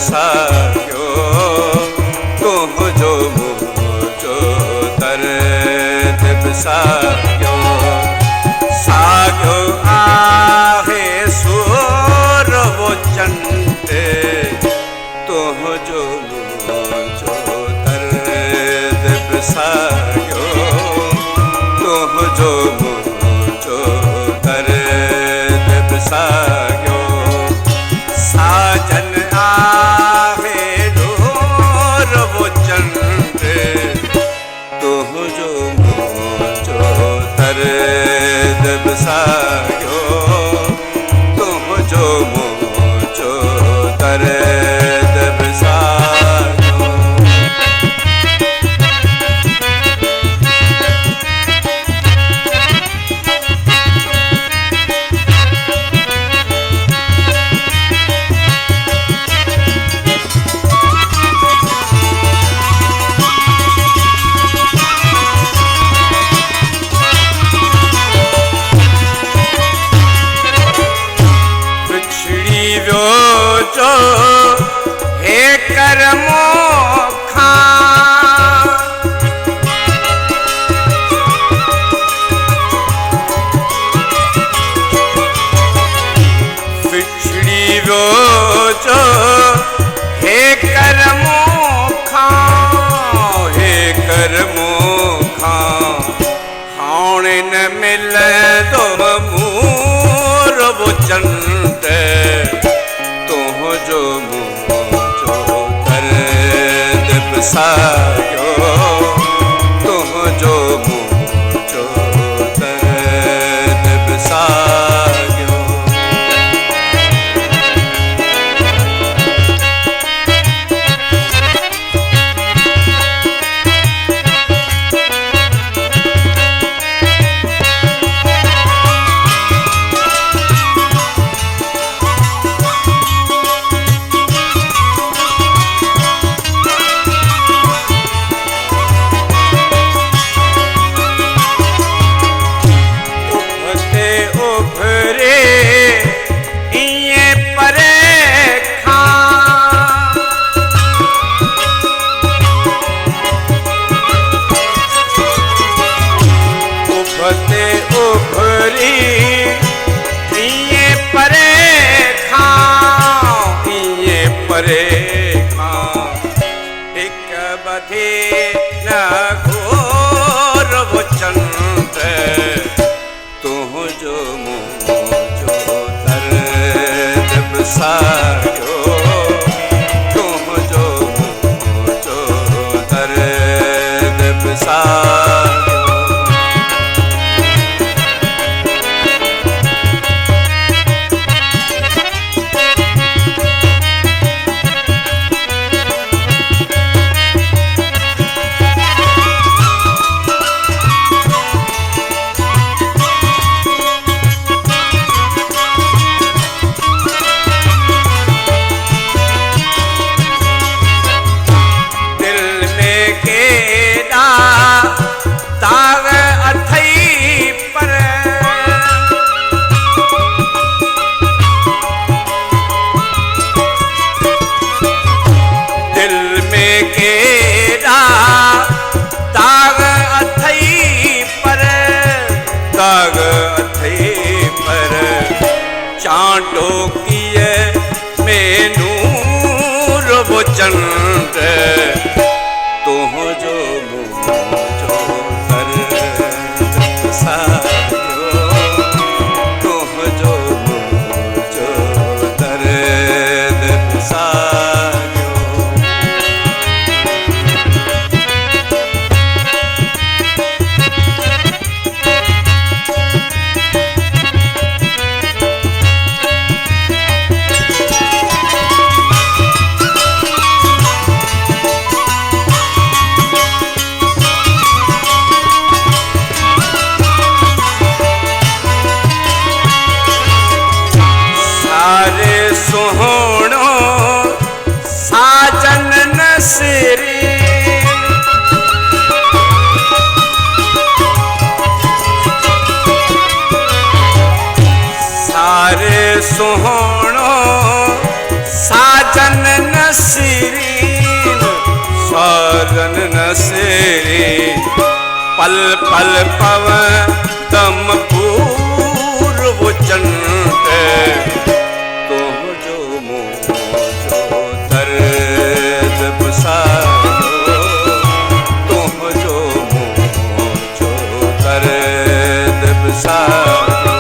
साॻियो तुंहिंजो मुंहिंजो दर्द बि साॻियो साॻियो आहे सुर वो चंड तुंहिंजो मुंहिंजो दर्द बि साॻियो तुंहिंजो मुंहिंजो दर्द बि साॻियो साजन आहे नूर वो चंड तुंहिंजो मुंहिंजो दर्द बि साॻियो तुंहिंजो मुंहिंजो दर्द बि साॻियो जो हे करमो खां बिछड़ी वियो जो हे करमो खां हे करमो खां हाणे न मिलंदो मूर वो चंड तुंहिंजो मुंहिंजो दर्द बि साॻियो तुंहिंजो मुंहिंजो दर्द बि साॻियो तुंहिंजो मुंहिंजो दर्द बि साॻियो तुंहिंजो मुंहिंजो दर्द बि साॻियो चांडो किए में नूर वो चंड तुंहिंजो मुंहिंजो दर्द बि साॻियो तुंहिंजो मुंहिंजो दर्द बि साॻियो गगन नसेरे पल पल पवन दम पूर्व चंड तुम जो मोजो दर्द बसायो तुम जो मोजो दर्द बसायो